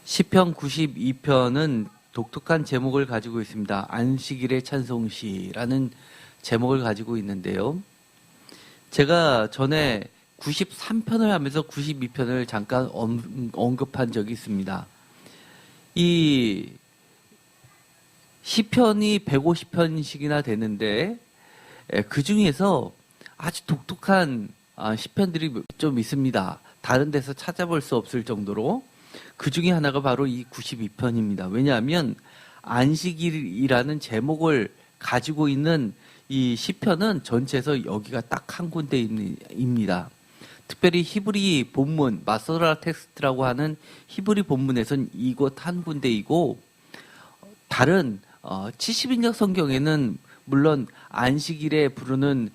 시편 92편은 독특한 제목을 가지고 있습니다. 안식일의 찬송시라는 제목을 가지고 있는데요. 제가 전에 93편을 하면서 92편을 잠깐 언급한 적이 있습니다. 이 시편이 150편씩이나 되는데 그 중에서 아주 독특한 시편들이 좀 있습니다. 다른 데서 찾아볼 수 없을 정도로. 그 중에 하나가 바로 이 92편입니다. 왜냐하면 안식일이라는 제목을 가지고 있는 이 시편은 전체에서 여기가 딱 한 군데입니다. 특별히 히브리 본문, 마소라 텍스트라고 하는 히브리 본문에선 이곳 한 군데이고, 다른 70인역 성경에는 물론 안식일에 부르는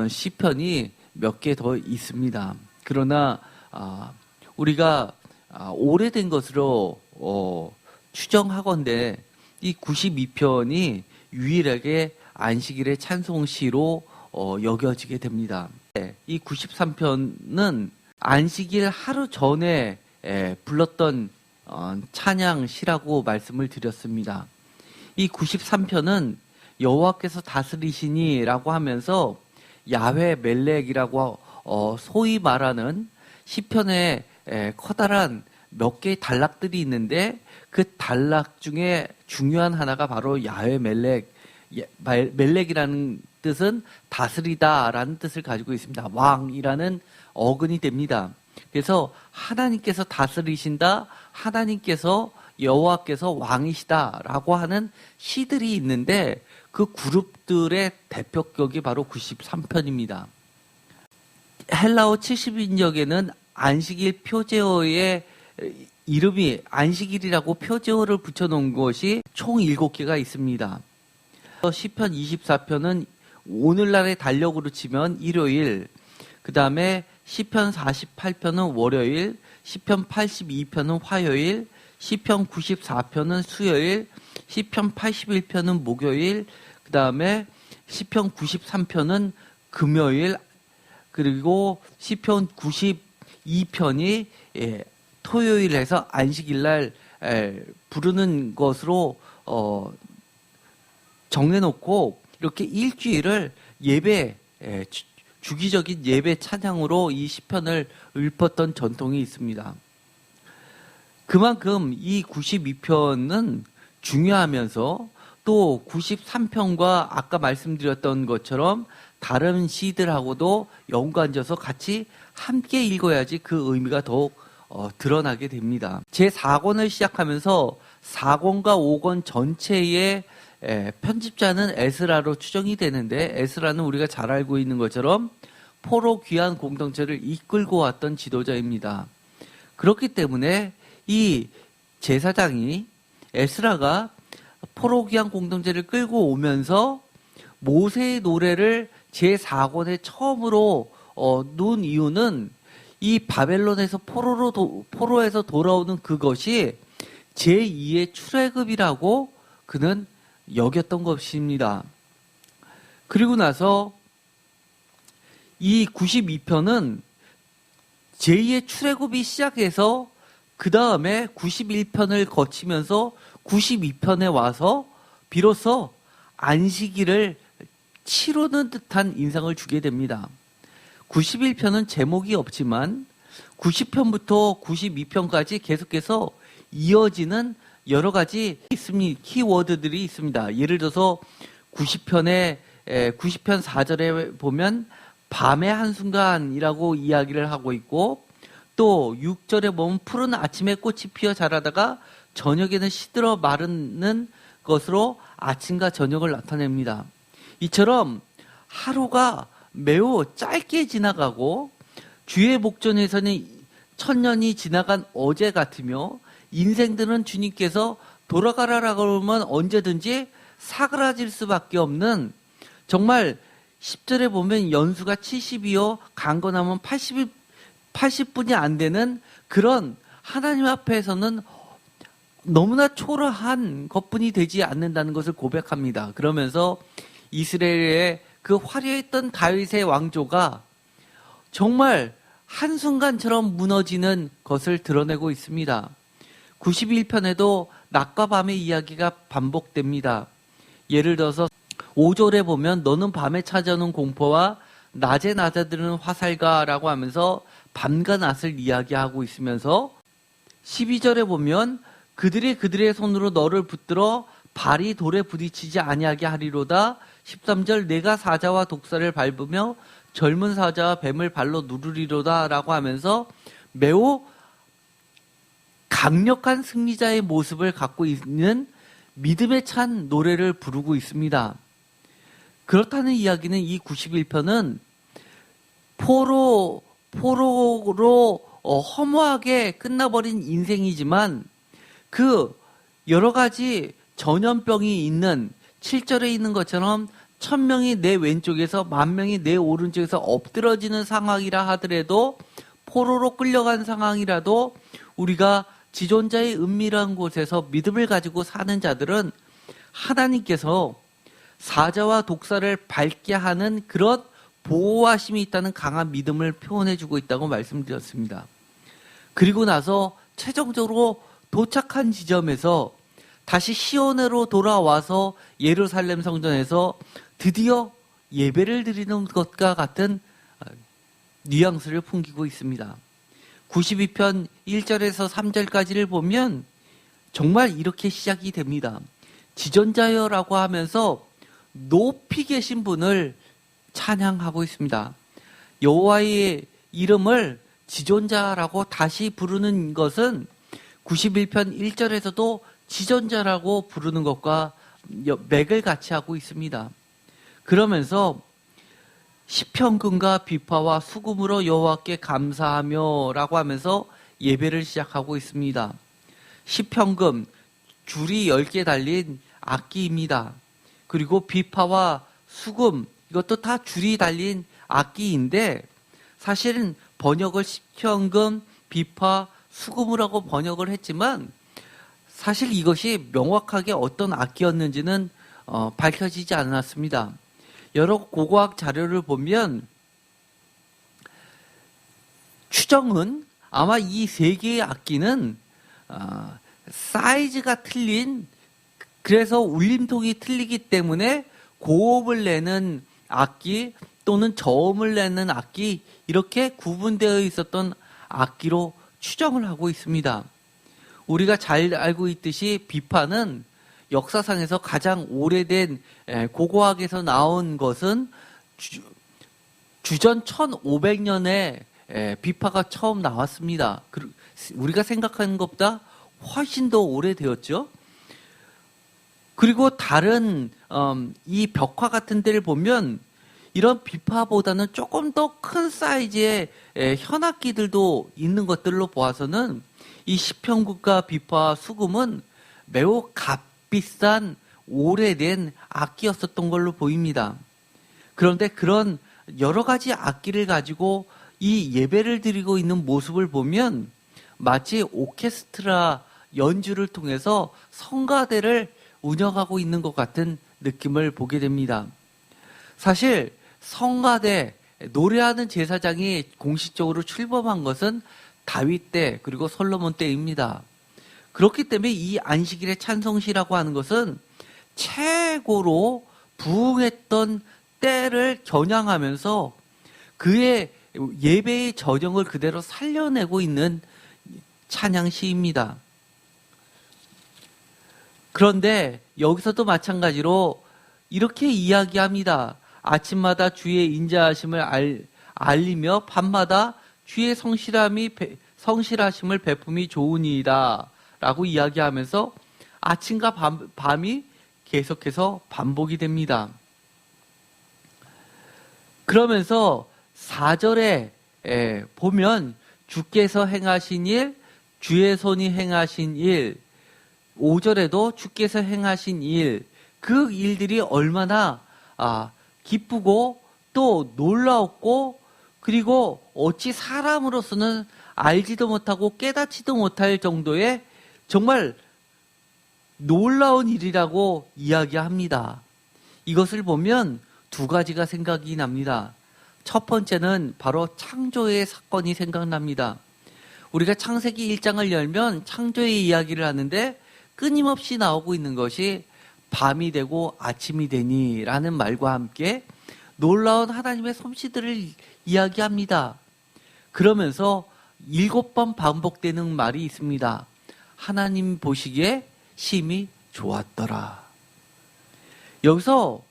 시편이 몇 개 더 있습니다. 그러나 우리가 오래된 것으로 추정하건대 이 92편이 유일하게 안식일의 찬송시로 여겨지게 됩니다. 이 93편은 안식일 하루 전에 불렀던 찬양시라고 말씀을 드렸습니다. 이 93편은 여호와께서 다스리시니라고 하면서 야훼 멜렉이라고 소위 말하는 시편의 커다란 몇 개의 단락들이 있는데 그 단락 중에 중요한 하나가 바로 야훼 멜렉이라는 뜻은 다스리다라는 뜻을 가지고 있습니다. 왕이라는 어근이 됩니다. 그래서 하나님께서 다스리신다, 하나님께서 여호와께서 왕이시다라고 하는 시들이 있는데 그 그룹들의 대표격이 바로 93편입니다. 헬라어 70인역에는 안식일 표제어의 이름이 안식일이라고 표제어를 붙여놓은 것이 총 7개가 있습니다. 시편 24편은 오늘날의 달력으로 치면 일요일, 그 다음에 시편 48편은 월요일, 시편 82편은 화요일, 시편 94편은 수요일, 시편 81편은 목요일, 그 다음에 시편 93편은 금요일, 그리고 시편 92편이 토요일에서 안식일날 부르는 것으로 정해놓고 이렇게 일주일을 예배, 주기적인 예배 찬양으로 이 시편을 읊었던 전통이 있습니다. 그만큼 이 92편은 중요하면서 또 93편과 아까 말씀드렸던 것처럼 다른 시들하고도 연관져서 같이 함께 읽어야지 그 의미가 더욱 드러나게 됩니다. 제4권을 시작하면서 4권과 5권 전체의 편집자는 에스라로 추정이 되는데, 에스라는 우리가 잘 알고 있는 것처럼 포로 귀환 공동체를 이끌고 왔던 지도자입니다. 그렇기 때문에 이 제사장이 에스라가 포로 귀환 공동체를 끌고 오면서 모세의 노래를 제4권에 처음으로 놓은 이유는 이 바벨론에서 포로에서 돌아오는 그것이 제2의 출애굽이라고 그는 여겼던 것입니다. 그리고 나서 이 92편은 제2의 출애굽이 시작해서 그 다음에 91편을 거치면서 92편에 와서 비로소 안식일을 치르는 듯한 인상을 주게 됩니다. 91편은 제목이 없지만 90편부터 92편까지 계속해서 이어지는 여러 가지 키워드들이 있습니다. 예를 들어서 90편 4절에 보면 밤의 한순간이라고 이야기를 하고 있고, 또 6절에 보면 푸른 아침에 꽃이 피어 자라다가 저녁에는 시들어 마르는 것으로 아침과 저녁을 나타냅니다. 이처럼 하루가 매우 짧게 지나가고 주의 목전에서는 천년이 지나간 어제 같으며, 인생들은 주님께서 돌아가라라고 그러면 언제든지 사그라질 수밖에 없는, 정말 10절에 보면 연수가 70이요 강건하면 80분이 안 되는 그런 하나님 앞에서는 너무나 초라한 것뿐이 되지 않는다는 것을 고백합니다. 그러면서 이스라엘의 그 화려했던 다윗의 왕조가 정말 한순간처럼 무너지는 것을 드러내고 있습니다. 91편에도 낮과 밤의 이야기가 반복됩니다. 예를 들어서 5절에 보면 너는 밤에 찾아오는 공포와 낮에 낮아드는 화살가라고 하면서 밤과 낮을 이야기하고 있으면서 12절에 보면 그들의 손으로 너를 붙들어 발이 돌에 부딪히지 아니하게 하리로다. 13절 내가 사자와 독사를 밟으며 젊은 사자와 뱀을 발로 누르리로다 라고 하면서 매우 강력한 승리자의 모습을 갖고 있는 믿음에 찬 노래를 부르고 있습니다. 그렇다는 이야기는 이 91편은 포로로 허무하게 끝나버린 인생이지만 그 여러 가지 전염병이 있는 7절에 있는 것처럼 1000명이 내 왼쪽에서 10,000명이 내 오른쪽에서 엎드러지는 상황이라 하더라도 포로로 끌려간 상황이라도 우리가 지존자의 은밀한 곳에서 믿음을 가지고 사는 자들은 하나님께서 사자와 독사를 밟게 하는 그런 보호하심이 있다는 강한 믿음을 표현해주고 있다고 말씀드렸습니다. 그리고 나서 최종적으로 도착한 지점에서 다시 시온으로 돌아와서 예루살렘 성전에서 드디어 예배를 드리는 것과 같은 뉘앙스를 풍기고 있습니다. 92편 1절에서 3절까지를 보면 정말 이렇게 시작이 됩니다. 지존자여라고 하면서 높이 계신 분을 찬양하고 있습니다. 여호와의 이름을 지존자라고 다시 부르는 것은 91편 1절에서도 지존자라고 부르는 것과 맥을 같이 하고 있습니다. 그러면서 시편금과 비파와 수금으로 여호와께 감사하며 라고 하면서 예배를 시작하고 있습니다. 시편금, 줄이 10개 달린 악기입니다. 그리고 비파와 수금, 이것도 다 줄이 달린 악기인데 사실은 번역을 시편금, 비파, 수금이라고 번역을 했지만 사실 이것이 명확하게 어떤 악기였는지는 밝혀지지 않았습니다. 여러 고고학 자료를 보면 추정은 아마 이 세 개의 악기는 사이즈가 틀린, 그래서 울림통이 틀리기 때문에 고음을 내는 악기 또는 저음을 내는 악기, 이렇게 구분되어 있었던 악기로 추정을 하고 있습니다. 우리가 잘 알고 있듯이 비파는 역사상에서 가장 오래된 고고학에서 나온 것은 주전 1500년에 비파가 처음 나왔습니다. 우리가 생각하는 것보다 훨씬 더 오래되었죠. 그리고 다른 이 벽화 같은 데를 보면 이런 비파보다는 조금 더 큰 사이즈의 현악기들도 있는 것들로 보아서는 이 시편국과 비파, 수금은 매우 값비싼 오래된 악기였었던 걸로 보입니다. 그런데 그런 여러 가지 악기를 가지고 이 예배를 드리고 있는 모습을 보면 마치 오케스트라 연주를 통해서 성가대를 운영하고 있는 것 같은 느낌을 보게 됩니다. 사실 성가대, 노래하는 제사장이 공식적으로 출범한 것은 다윗 때 그리고 솔로몬 때입니다. 그렇기 때문에 이 안식일의 찬송시라고 하는 것은 최고로 부흥했던 때를 겨냥하면서 그의 예배의 저정을 그대로 살려내고 있는 찬양시입니다. 그런데 여기서도 마찬가지로 이렇게 이야기합니다. 아침마다 주의 인자하심을 알리며 밤마다 주의 성실하심을 베품이 좋으니이다 라고 이야기하면서 아침과 밤이 계속해서 반복이 됩니다. 그러면서 4절에 보면 주께서 행하신 일, 주의 손이 행하신 일, 5절에도 주께서 행하신 일, 그 일들이 얼마나 기쁘고 또 놀라웠고, 그리고 어찌 사람으로서는 알지도 못하고 깨닫지도 못할 정도의 정말 놀라운 일이라고 이야기합니다. 이것을 보면 두 가지가 생각이 납니다. 첫 번째는 바로 창조의 사건이 생각납니다. 우리가 창세기 1장을 열면 창조의 이야기를 하는데 끊임없이 나오고 있는 것이 밤이 되고 아침이 되니라는 말과 함께 놀라운 하나님의 솜씨들을 이야기합니다. 그러면서 7번 반복되는 말이 있습니다. 하나님 보시기에 심히 좋았더라. 여기서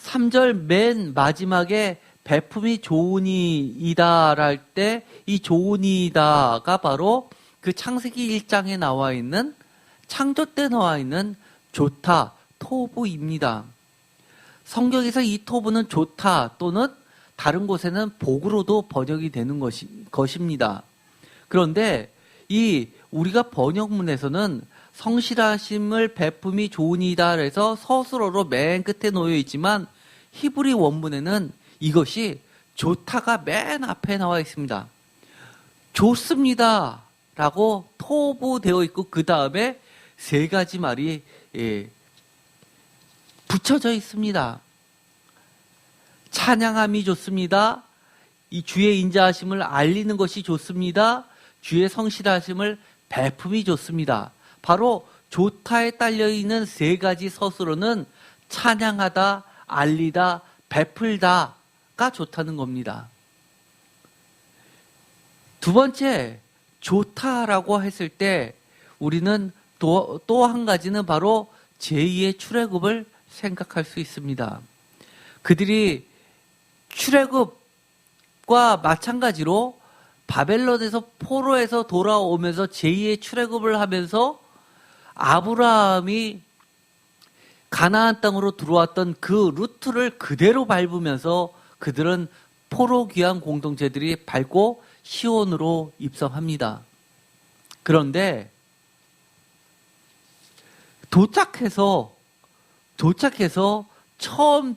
3절 맨 마지막에 배품이 좋으니이다 할 때 이 좋으니이다가 바로 그 창세기 1장에 나와 있는 창조 때 나와 있는 좋다, 토부입니다. 성경에서 이 토부는 좋다 또는 다른 곳에는 복으로도 번역이 되는 것입니다. 그런데 이 우리가 번역문에서는 성실하심을 배품이 좋으니이다 해서 서술어로 맨 끝에 놓여 있지만 히브리 원문에는 이것이 좋다가 맨 앞에 나와 있습니다. 좋습니다 라고 토부 되어 있고 그 다음에 3가지 말이 붙여져 있습니다. 찬양함이 좋습니다. 이 주의 인자하심을 알리는 것이 좋습니다. 주의 성실하심을 배품이 좋습니다. 바로 좋다에 딸려있는 3가지 서술어는 찬양하다, 알리다, 베풀다가 좋다는 겁니다. 두 번째, 좋다라고 했을 때 우리는 또 한 가지는 바로 제2의 출애굽을 생각할 수 있습니다. 그들이 출애굽과 마찬가지로 바벨론에서 포로에서 돌아오면서 제2의 출애굽을 하면서 아브라함이 가나안 땅으로 들어왔던 그 루트를 그대로 밟으면서 그들은 포로 귀환 공동체들이 밟고 시온으로 입성합니다. 그런데 도착해서 처음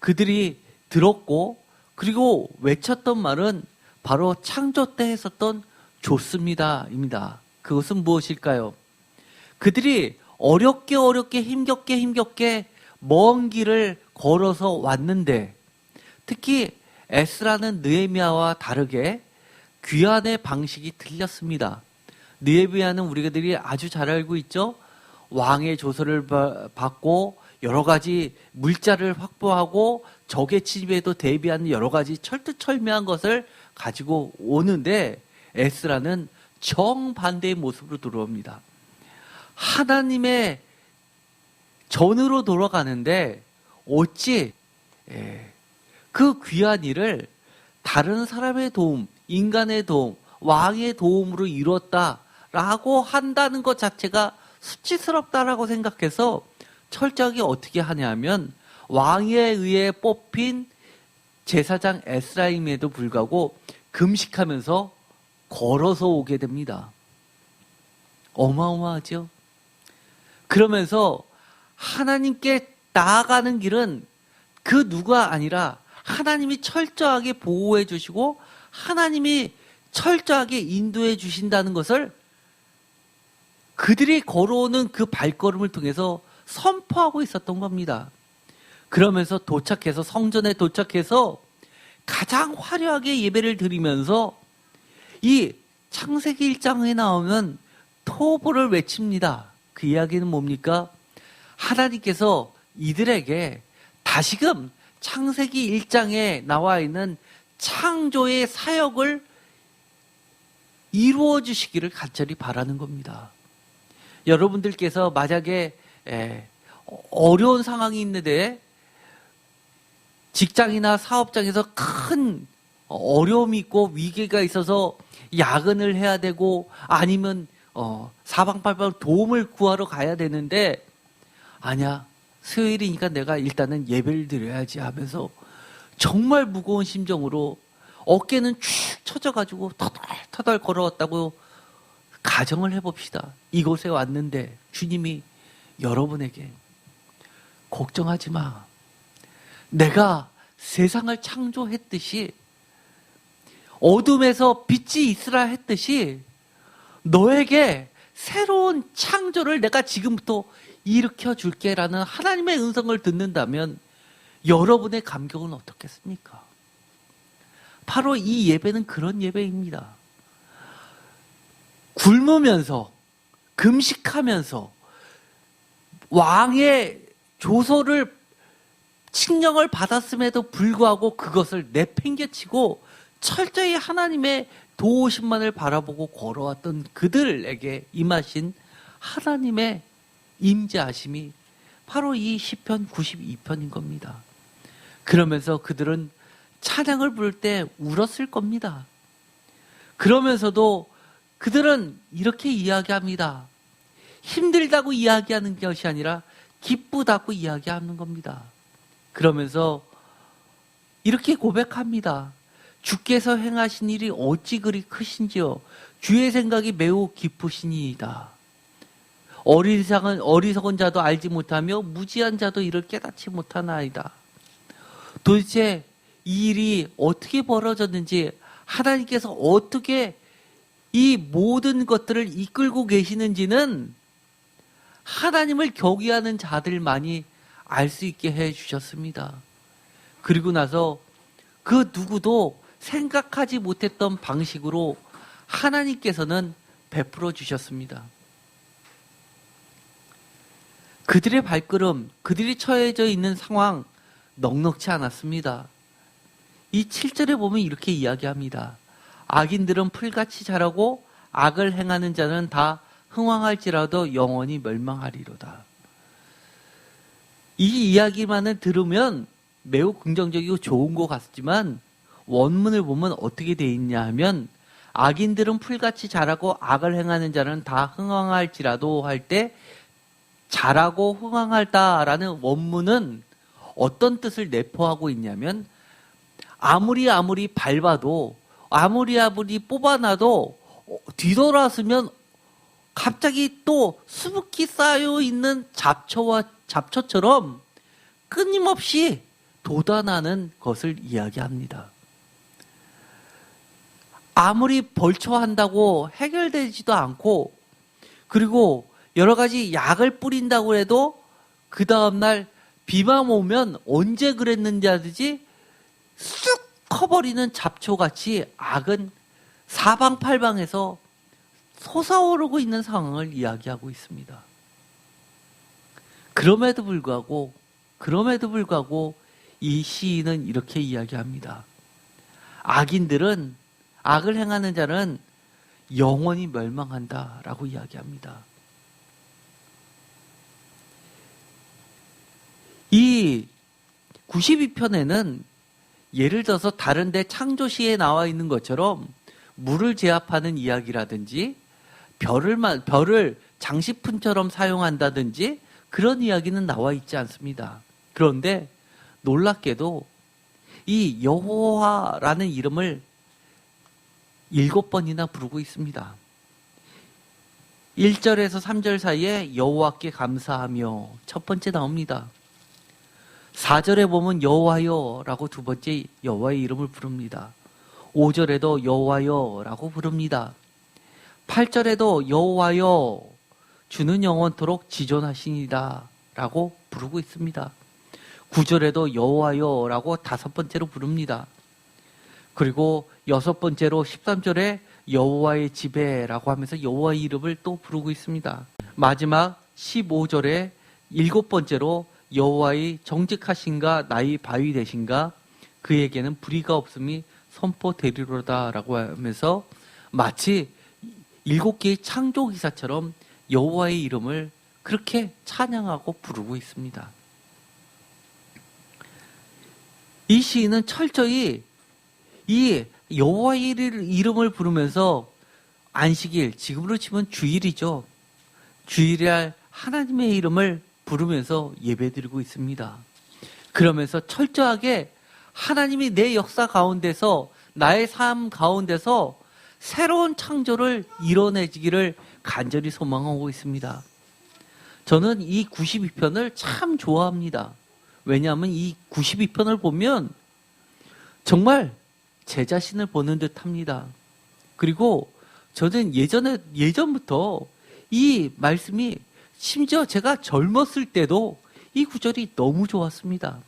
그들이 들었고 그리고 외쳤던 말은 바로 창조 때 했었던 좋습니다입니다. 그것은 무엇일까요? 그들이 어렵게 힘겹게 먼 길을 걸어서 왔는데 특히 에스라는 느헤미야와 다르게 귀환의 방식이 틀렸습니다. 느헤미야는 우리들이 아주 잘 알고 있죠. 왕의 조서를 받고 여러 가지 물자를 확보하고 적의 침입에도 대비하는 여러 가지 철두철미한 것을 가지고 오는데 에스라는 정반대의 모습으로 들어옵니다. 하나님의 전으로 돌아가는데 어찌 그 귀한 일을 다른 사람의 도움, 인간의 도움, 왕의 도움으로 이뤘다라고 한다는 것 자체가 수치스럽다라고 생각해서 철저하게 어떻게 하냐면 왕에 의해 뽑힌 제사장 에스라임에도 불구하고 금식하면서 걸어서 오게 됩니다. 어마어마하죠? 그러면서 하나님께 나아가는 길은 그 누가 아니라 하나님이 철저하게 보호해 주시고 하나님이 철저하게 인도해 주신다는 것을 그들이 걸어오는 그 발걸음을 통해서 선포하고 있었던 겁니다. 그러면서 성전에 도착해서 가장 화려하게 예배를 드리면서 이 창세기 1장에 나오는 토보를 외칩니다. 그 이야기는 뭡니까? 하나님께서 이들에게 다시금 창세기 1장에 나와 있는 창조의 사역을 이루어 주시기를 간절히 바라는 겁니다. 여러분들께서 만약에 어려운 상황이 있는데 직장이나 사업장에서 큰 어려움이 있고 위기가 있어서 야근을 해야 되고 아니면 사방팔방 도움을 구하러 가야 되는데 아니야 수요일이니까 내가 일단은 예배를 드려야지 하면서 정말 무거운 심정으로 어깨는 축 처져가지고 터덜터덜 걸어왔다고 가정을 해봅시다. 이곳에 왔는데 주님이 여러분에게 걱정하지 마. 내가 세상을 창조했듯이 어둠에서 빛이 있으라 했듯이 너에게 새로운 창조를 내가 지금부터 일으켜 줄게라는 하나님의 음성을 듣는다면 여러분의 감격은 어떻겠습니까? 바로 이 예배는 그런 예배입니다. 굶으면서 금식하면서 왕의 조서를 칙령을 받았음에도 불구하고 그것을 내팽개치고 철저히 하나님의 도우심만을 바라보고 걸어왔던 그들에게 임하신 하나님의 임재하심이 바로 이 시편 92편인 겁니다. 그러면서 그들은 찬양을 부를 때 울었을 겁니다. 그러면서도 그들은 이렇게 이야기합니다. 힘들다고 이야기하는 것이 아니라 기쁘다고 이야기하는 겁니다. 그러면서 이렇게 고백합니다. 주께서 행하신 일이 어찌 그리 크신지요. 주의 생각이 매우 깊으시니이다. 어리석은 자도 알지 못하며 무지한 자도 이를 깨닫지 못하나이다. 도대체 이 일이 어떻게 벌어졌는지, 하나님께서 어떻게 이 모든 것들을 이끌고 계시는지는 하나님을 경외하는 자들만이 알 수 있게 해 주셨습니다. 그리고 나서 그 누구도 생각하지 못했던 방식으로 하나님께서는 베풀어 주셨습니다. 그들의 발걸음, 그들이 처해져 있는 상황 넉넉지 않았습니다. 이 7절에 보면 이렇게 이야기합니다. 악인들은 풀같이 자라고 악을 행하는 자는 다 흥왕할지라도 영원히 멸망하리로다. 이 이야기만을 들으면 매우 긍정적이고 좋은 것 같지만 원문을 보면 어떻게 되어 있냐 하면, 악인들은 풀같이 자라고 악을 행하는 자는 다 흥왕할지라도 할 때 자라고 흥왕할다라는 원문은 어떤 뜻을 내포하고 있냐면, 아무리 밟아도 아무리 뽑아놔도 뒤돌아서면 갑자기 또 수북히 쌓여 있는 잡초처럼 끊임없이 돋아나는 것을 이야기합니다. 아무리 벌초한다고 해결되지도 않고, 그리고 여러 가지 약을 뿌린다고 해도 그 다음날 비만 오면 언제 그랬는지 하듯이 쑥 커버리는 잡초같이 악은 사방팔방에서 솟아오르고 있는 상황을 이야기하고 있습니다. 그럼에도 불구하고 이 시인은 이렇게 이야기합니다. 악을 행하는 자는 영원히 멸망한다라고 이야기합니다. 이 92편에는 예를 들어서 다른 데 창조시에 나와 있는 것처럼 물을 제압하는 이야기라든지 별을 장식품처럼 사용한다든지 그런 이야기는 나와 있지 않습니다. 그런데 놀랍게도 이 여호와라는 이름을 7번이나 부르고 있습니다. 1절에서 3절 사이에 여호와께 감사하며 첫 번째 나옵니다. 4절에 보면 여호와여라고 두 번째 여호와의 이름을 부릅니다. 5절에도 여호와여라고 부릅니다. 8절에도 여호와여 주는 영원토록 지존하시니라 라고 부르고 있습니다. 9절에도 여호와여라고 5번째로 부릅니다. 그리고 6번째로 13절에 여호와의 집에라고 하면서 여호와의 이름을 또 부르고 있습니다. 마지막 15절에 7번째로 여호와의 정직하신가 나의 바위 되신가 그에게는 불의가 없음이 선포되리로다 라고 하면서 마치 7개의 창조 기사처럼 여호와의 이름을 그렇게 찬양하고 부르고 있습니다. 이 시인은 철저히 이 여호와의 이름을 부르면서 안식일, 지금으로 치면 주일이죠. 주일에 하나님의 이름을 부르면서 예배드리고 있습니다. 그러면서 철저하게 하나님이 내 역사 가운데서, 나의 삶 가운데서 새로운 창조를 이뤄내기를 간절히 소망하고 있습니다. 저는 이 92편을 참 좋아합니다. 왜냐하면 이 92편을 보면 정말 제 자신을 보는 듯 합니다. 그리고 저는 예전부터 이 말씀이, 심지어 제가 젊었을 때도 이 구절이 너무 좋았습니다.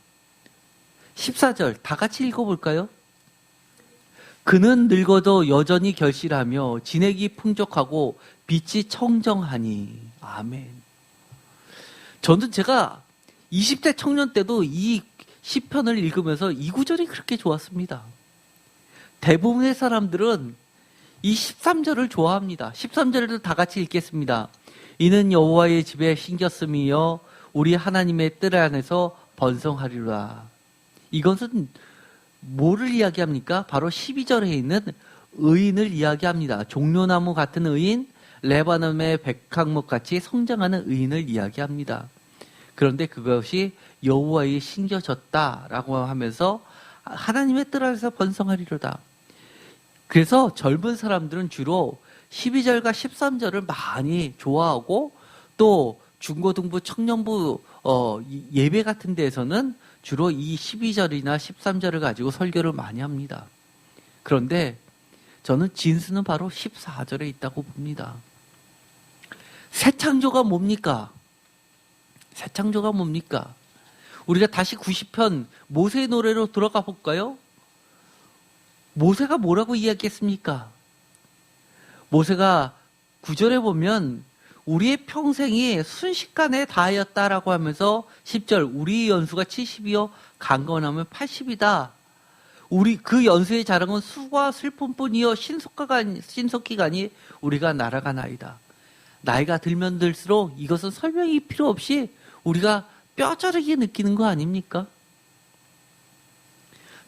14절 다 같이 읽어볼까요? 그는 늙어도 여전히 결실하며 진액이 풍족하고 빛이 청정하니. 아멘. 저는 제가 20대 청년 때도 이 시편을 읽으면서 이 구절이 그렇게 좋았습니다. 대부분의 사람들은 이 13절을 좋아합니다. 13절을 다 같이 읽겠습니다. 이는 여호와의 집에 신겼음이여 우리 하나님의 뜰 안에서 번성하리라. 이것은 뭐를 이야기합니까? 바로 12절에 있는 의인을 이야기합니다. 종려나무 같은 의인, 레바논의 백향목 같이 성장하는 의인을 이야기합니다. 그런데 그것이 여호와의 신겨졌다라고 하면서 하나님의 뜰 안에서 번성하리로다. 그래서 젊은 사람들은 주로 12절과 13절을 많이 좋아하고, 또 중고등부, 청년부 예배 같은 데에서는 주로 이 12절이나 13절을 가지고 설교를 많이 합니다. 그런데 저는 진수는 바로 14절에 있다고 봅니다. 새 창조가 뭡니까? 새 창조가 뭡니까? 우리가 다시 90편 모세의 노래로 들어가 볼까요? 모세가 뭐라고 이야기했습니까? 모세가 9절에 보면 우리의 평생이 순식간에 다하였다라고 하면서 10절 우리 연수가 70이요 강건하면 80이다. 우리 그 연수의 자랑은 수고와 슬픔뿐이요 신속기간이 우리가 날아가나이다. 나이가 들면 들수록 이것은 설명이 필요 없이 우리가 뼈저리게 느끼는 거 아닙니까?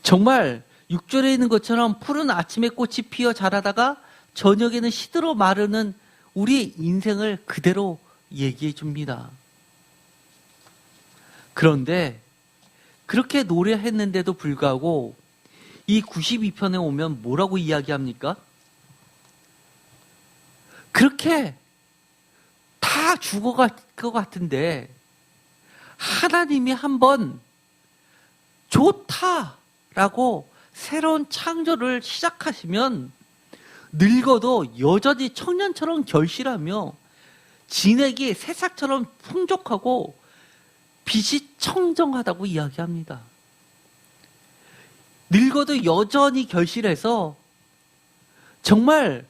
정말 6절에 있는 것처럼 푸른 아침에 꽃이 피어 자라다가 저녁에는 시들어 마르는 우리의 인생을 그대로 얘기해 줍니다. 그런데 그렇게 노래했는데도 불구하고 이 92편에 오면 뭐라고 이야기합니까? 그렇게 다 죽어갈 것 같은데 하나님이 한번 좋다라고 새로운 창조를 시작하시면 늙어도 여전히 청년처럼 결실하며 진액이 새싹처럼 풍족하고 빛이 청정하다고 이야기합니다. 늙어도 여전히 결실해서 정말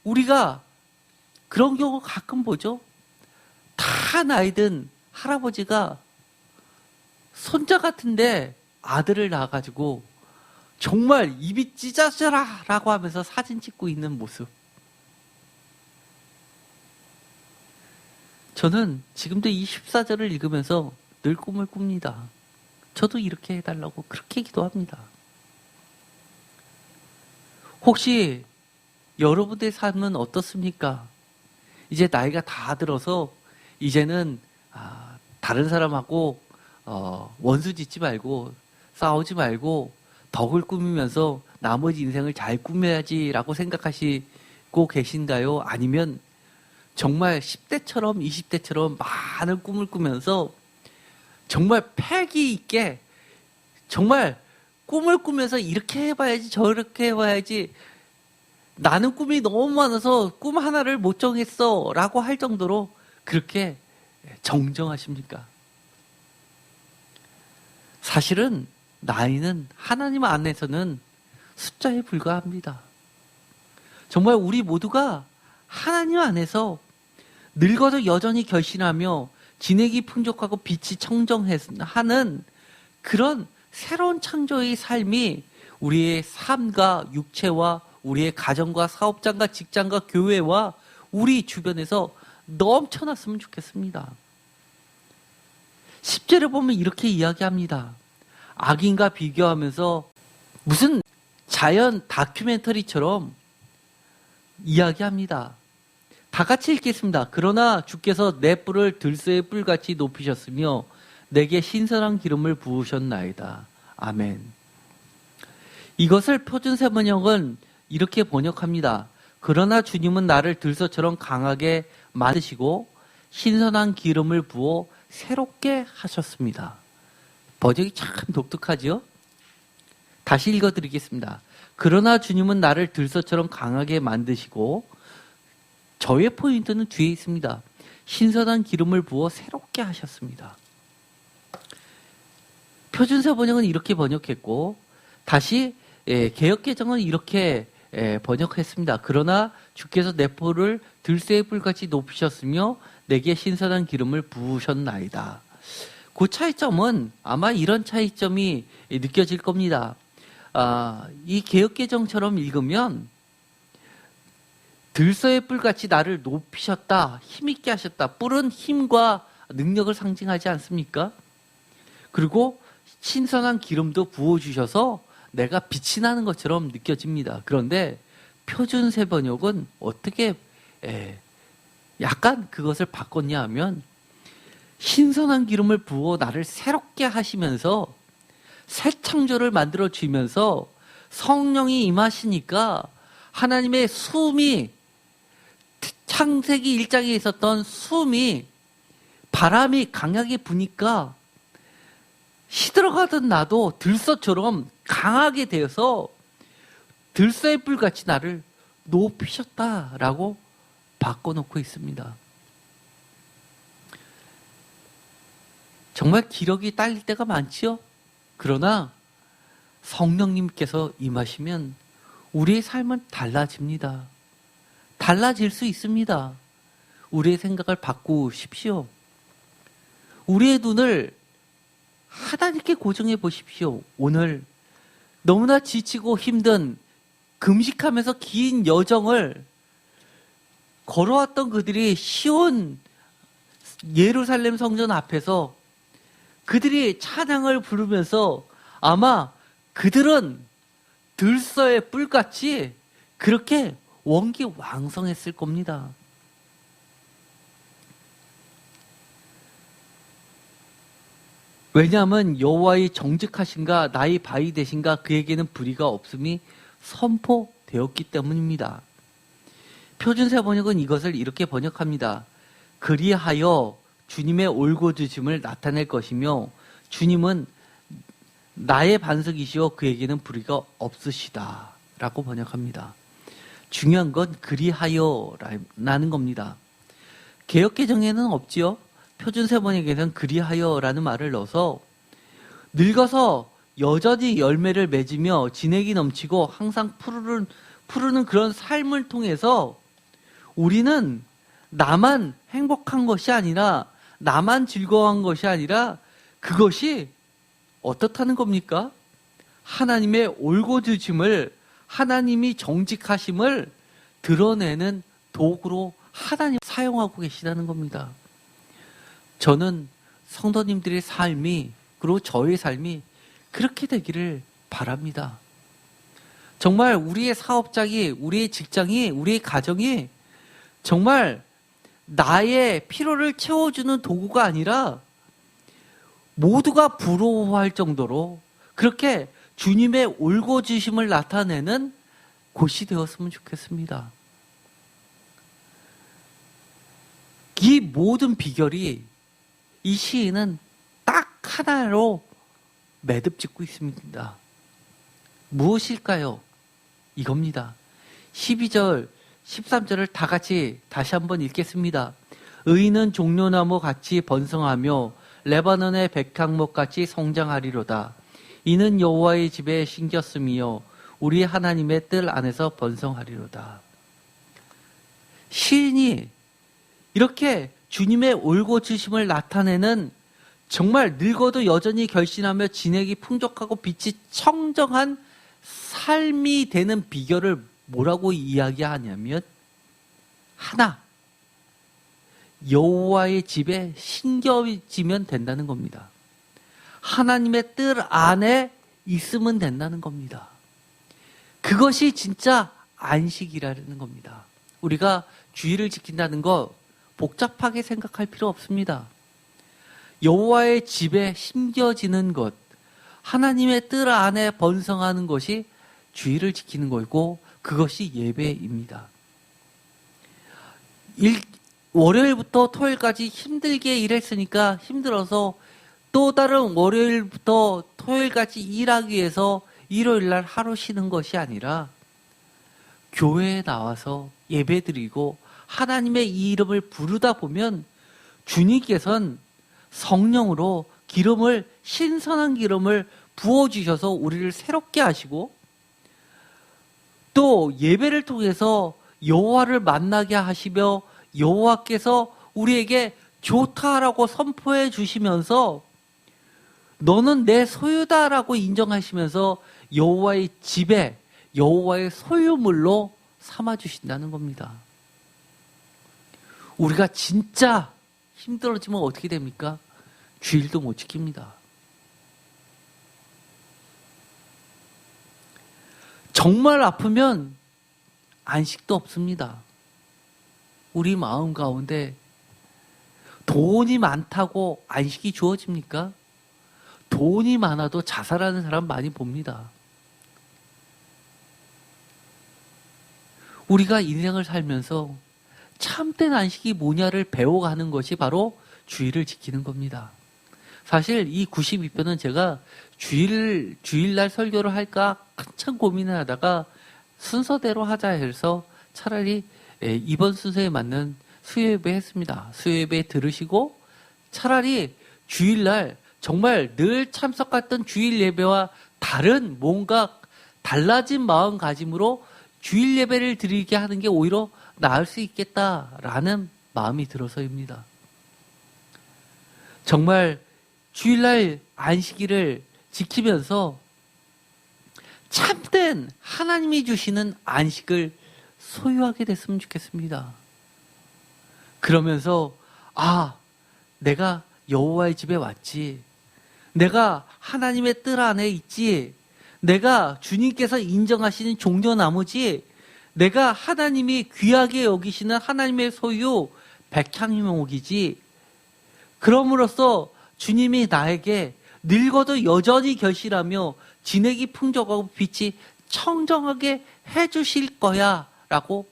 우리가 그런 경우 가끔 보죠. 다 나이 든 할아버지가 손자 같은데 아들을 낳아가지고 정말 입이 찢어져라 라고 하면서 사진 찍고 있는 모습. 저는 지금도 이 14절을 읽으면서 늘 꿈을 꿉니다. 저도 이렇게 해달라고 그렇게 기도합니다. 혹시 여러분의 삶은 어떻습니까? 이제 나이가 다 들어서 이제는 다른 사람하고 원수 짓지 말고 싸우지 말고 덕을 꾸미면서 나머지 인생을 잘 꾸며야지 라고 생각하시고 계신가요? 아니면 정말 10대처럼 20대처럼 많은 꿈을 꾸면서 정말 패기 있게 정말 꿈을 꾸면서 이렇게 해봐야지 저렇게 해봐야지 나는 꿈이 너무 많아서 꿈 하나를 못 정했어 라고 할 정도로 그렇게 정정하십니까? 사실은 나이는 하나님 안에서는 숫자에 불과합니다. 정말 우리 모두가 하나님 안에서 늙어도 여전히 결신하며 진액이 풍족하고 빛이 청정하는 그런 새로운 창조의 삶이 우리의 삶과 육체와 우리의 가정과 사업장과 직장과 교회와 우리 주변에서 넘쳐났으면 좋겠습니다. 10절에 보면 이렇게 이야기합니다. 악인과 비교하면서 무슨 자연 다큐멘터리처럼 이야기합니다. 다 같이 읽겠습니다. 그러나 주께서 내 뿔을 들소의 뿔같이 높이셨으며 내게 신선한 기름을 부으셨나이다. 아멘. 이것을 표준세번역은 이렇게 번역합니다. 그러나 주님은 나를 들소처럼 강하게 만드시고 신선한 기름을 부어 새롭게 하셨습니다. 번역이 참 독특하죠? 다시 읽어드리겠습니다. 그러나 주님은 나를 들소처럼 강하게 만드시고, 저의 포인트는 뒤에 있습니다. 신선한 기름을 부어 새롭게 하셨습니다. 표준사 번역은 이렇게 번역했고, 다시 개역개정은 이렇게 번역했습니다. 그러나 주께서 내 포를 들새의 뿔같이 높이셨으며 내게 신선한 기름을 부으셨나이다. 그 차이점은 아마 이런 차이점이 느껴질 겁니다. 이 개역개정처럼 읽으면 들새의 뿔같이 나를 높이셨다, 힘있게 하셨다. 뿔은 힘과 능력을 상징하지 않습니까? 그리고 신선한 기름도 부어주셔서 내가 빛이 나는 것처럼 느껴집니다. 그런데 표준세 번역은 어떻게 약간 그것을 바꿨냐 하면 신선한 기름을 부어 나를 새롭게 하시면서 새 창조를 만들어 주면서 성령이 임하시니까 하나님의 숨이 창세기 1장에 있었던 숨이 바람이 강하게 부니까 시들어가던 나도 들소처럼 강하게 되어서 들소의 뿔같이 나를 높이셨다라고 바꿔놓고 있습니다. 정말 기력이 딸릴 때가 많지요? 그러나 성령님께서 임하시면 우리의 삶은 달라집니다. 달라질 수 있습니다. 우리의 생각을 바꾸십시오. 우리의 눈을 하나님께 고정해 보십시오. 오늘 너무나 지치고 힘든 금식하면서 긴 여정을 걸어왔던 그들이 시온 예루살렘 성전 앞에서 그들이 찬양을 부르면서 아마 그들은 들소의 뿔같이 그렇게 원기왕성했을 겁니다. 왜냐하면 여호와의 정직하신가 나의 바위 되신가 그에게는 불의가 없음이 선포되었기 때문입니다. 표준세 번역은 이것을 이렇게 번역합니다. 그리하여 주님의 올곧으심을 나타낼 것이며 주님은 나의 반석이시오 그에게는 불의가 없으시다 라고 번역합니다. 중요한 건 그리하여라는 겁니다. 개역개정에는 없지요. 표준세 번역에서는 그리하여라는 말을 넣어서 늙어서 여전히 열매를 맺으며 진액이 넘치고 항상 푸르는 그런 삶을 통해서 우리는 나만 행복한 것이 아니라 나만 즐거워한 것이 아니라 그것이 어떻다는 겁니까? 하나님의 올곧으심을 하나님이 정직하심을 드러내는 도구로 하나님 사용하고 계시다는 겁니다. 저는 성도님들의 삶이 그리고 저의 삶이 그렇게 되기를 바랍니다. 정말 우리의 사업장이, 우리의 직장이, 우리의 가정이 정말 나의 필요를 채워주는 도구가 아니라 모두가 부러워할 정도로 그렇게 주님의 올곧으심을 나타내는 곳이 되었으면 좋겠습니다. 이 모든 비결이 이 시인은 딱 하나로 매듭짓고 있습니다. 무엇일까요? 이겁니다. 12절, 13절을 다 같이 다시 한번 읽겠습니다. 의인은 종려나무 같이 번성하며 레바논의 백향목 같이 성장하리로다. 이는 여호와의 집에 심겼음이요 우리 하나님의 뜰 안에서 번성하리로다. 시인이 이렇게 주님의 올곧으심을 나타내는 정말 늙어도 여전히 결신하며 진액이 풍족하고 빛이 청정한 삶이 되는 비결을 뭐라고 이야기하냐면 하나, 여호와의 집에 심겨지면 된다는 겁니다. 하나님의 뜰 안에 있으면 된다는 겁니다. 그것이 진짜 안식이라는 겁니다. 우리가 주의를 지킨다는 거 복잡하게 생각할 필요 없습니다. 여호와의 집에 심겨지는 것, 하나님의 뜰 안에 번성하는 것이 주의를 지키는 것이고 그것이 예배입니다. 월요일부터 토요일까지 힘들게 일했으니까 힘들어서 또 다른 월요일부터 토요일까지 일하기 위해서 일요일날 하루 쉬는 것이 아니라 교회에 나와서 예배드리고 하나님의 이 이름을 부르다 보면 주님께서는 성령으로 기름을 신선한 기름을 부어주셔서 우리를 새롭게 하시고 또 예배를 통해서 여호와를 만나게 하시며 여호와께서 우리에게 좋다라고 선포해 주시면서 너는 내 소유다라고 인정하시면서 여호와의 집에 여호와의 소유물로 삼아 주신다는 겁니다. 우리가 진짜 힘들어지면 어떻게 됩니까? 주일도 못 지킵니다. 정말 아프면 안식도 없습니다. 우리 마음 가운데 돈이 많다고 안식이 주어집니까? 돈이 많아도 자살하는 사람 많이 봅니다. 우리가 인생을 살면서 참된 안식이 뭐냐를 배워가는 것이 바로 주일을 지키는 겁니다. 사실 이 92편은 제가 주일날 설교를 할까 한참 고민을 하다가 순서대로 하자 해서 차라리 이번 순서에 맞는 수요예배 했습니다. 수요예배 들으시고 차라리 주일날 정말 늘 참석했던 주일 예배와 다른 뭔가 달라진 마음가짐으로 주일 예배를 드리게 하는 게 오히려 나을 수 있겠다라는 마음이 들어서입니다. 정말 주일날 안식일을 지키면서 참된 하나님이 주시는 안식을 소유하게 됐으면 좋겠습니다. 그러면서 내가 여호와의 집에 왔지. 내가 하나님의 뜰 안에 있지. 내가 주님께서 인정하시는 종려나무지. 내가 하나님이 귀하게 여기시는 하나님의 소유 백향목이지. 그럼으로써 주님이 나에게 늙어도 여전히 결실하며 진액이 풍족하고 빛이 청정하게 해주실 거야 라고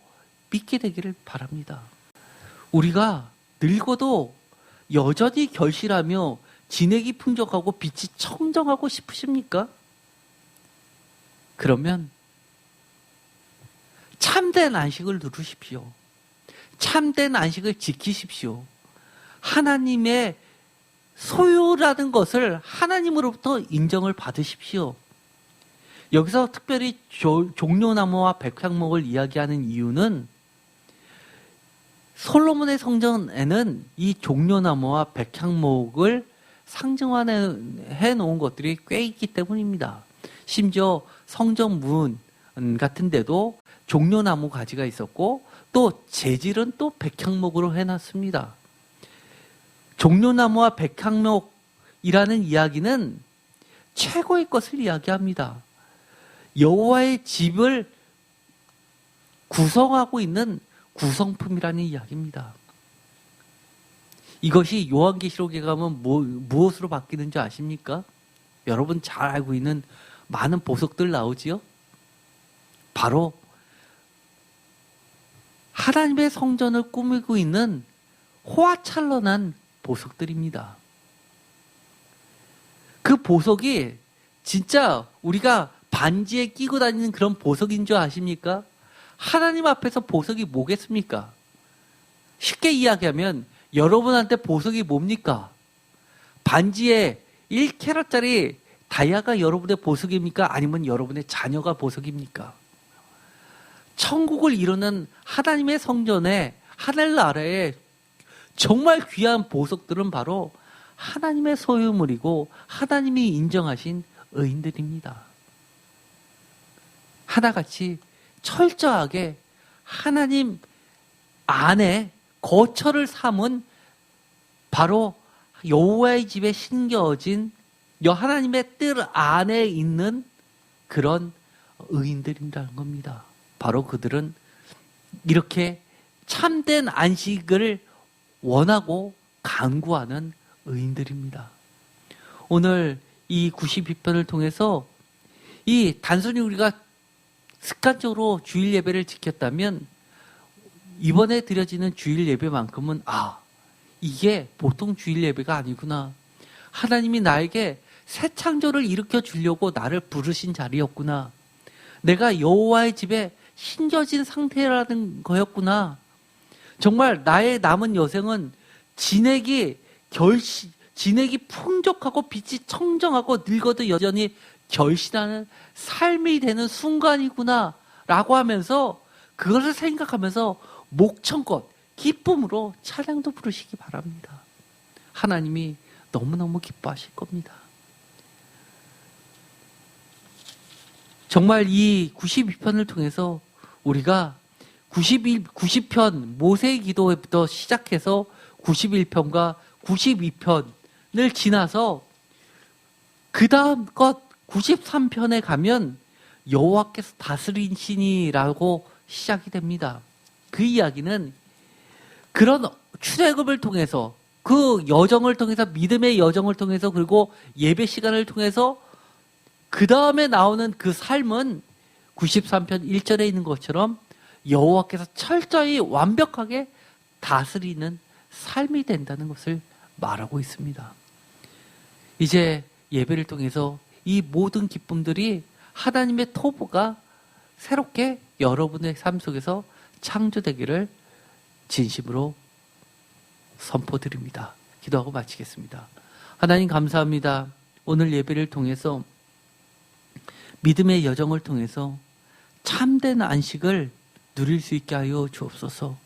믿게 되기를 바랍니다. 우리가 늙어도 여전히 결실하며 진액이 풍족하고 빛이 청정하고 싶으십니까? 그러면 참된 안식을 누르십시오. 참된 안식을 지키십시오. 하나님의 소유라는 것을 하나님으로부터 인정을 받으십시오. 여기서 특별히 종려나무와 백향목을 이야기하는 이유는 솔로몬의 성전에는 이 종려나무와 백향목을 상징화해 놓은 것들이 꽤 있기 때문입니다. 심지어 성전 문 같은 데도 종려나무 가지가 있었고 또 재질은 또 백향목으로 해놨습니다. 종려나무와 백향목이라는 이야기는 최고의 것을 이야기합니다. 여호와의 집을 구성하고 있는 구성품이라는 이야기입니다. 이것이 요한계시록에 가면 무엇으로 바뀌는 줄 아십니까? 여러분 잘 알고 있는 많은 보석들 나오지요? 바로 하나님의 성전을 꾸미고 있는 호화찬란한 보석들입니다. 그 보석이 진짜 우리가 반지에 끼고 다니는 그런 보석인 줄 아십니까? 하나님 앞에서 보석이 뭐겠습니까? 쉽게 이야기하면 여러분한테 보석이 뭡니까? 반지에 1캐럿짜리 다이아가 여러분의 보석입니까? 아니면 여러분의 자녀가 보석입니까? 천국을 이루는 하나님의 성전에 하늘나라에 정말 귀한 보석들은 바로 하나님의 소유물이고 하나님이 인정하신 의인들입니다. 하나같이 철저하게 하나님 안에 거처를 삼은 바로 여호와의 집에 심겨진 하나님의 뜰 안에 있는 그런 의인들이라는 겁니다. 바로 그들은 이렇게 참된 안식을 원하고 간구하는 의인들입니다. 오늘 이 92편을 통해서 이 단순히 우리가 습관적으로 주일 예배를 지켰다면 이번에 드려지는 주일 예배만큼은 이게 보통 주일 예배가 아니구나. 하나님이 나에게 새 창조를 일으켜 주려고 나를 부르신 자리였구나. 내가 여호와의 집에 심겨진 상태라는 거였구나. 정말 나의 남은 여생은 진액이 풍족하고 빛이 청정하고 늙어도 여전히 결실하는 삶이 되는 순간이구나 라고 하면서 그것을 생각하면서 목청껏 기쁨으로 찬양도 부르시기 바랍니다. 하나님이 너무너무 기뻐하실 겁니다. 정말 이 92편을 통해서 우리가 90편 모세의 기도부터 시작해서 91편과 92편을 지나서 그 다음 것 93편에 가면 여호와께서 다스리시니라고 시작이 됩니다. 그 이야기는 그런 출애굽을 통해서 그 여정을 통해서 믿음의 여정을 통해서 그리고 예배 시간을 통해서 그 다음에 나오는 그 삶은 93편 1절에 있는 것처럼 여호와께서 철저히 완벽하게 다스리는 삶이 된다는 것을 말하고 있습니다. 이제 예배를 통해서 이 모든 기쁨들이 하나님의 토부가 새롭게 여러분의 삶 속에서 창조되기를 진심으로 선포드립니다. 기도하고 마치겠습니다. 하나님 감사합니다. 오늘 예배를 통해서 믿음의 여정을 통해서 참된 안식을 누릴 수 있게 하여 주옵소서.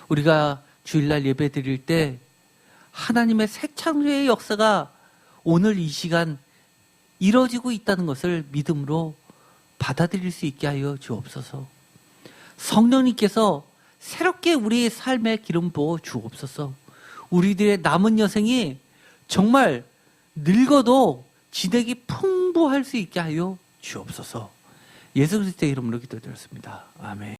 우리가 주일날 예배 드릴 때 하나님의 새 창조의 역사가 오늘 이 시간 이루어지고 있다는 것을 믿음으로 받아들일 수 있게 하여 주옵소서. 성령님께서 새롭게 우리의 삶에 기름 부어 주옵소서. 우리들의 남은 여생이 정말 늙어도 진액이 풍부할 수 있게 하여 주옵소서. 예수 그리스도의 이름으로 기도드렸습니다. 아멘.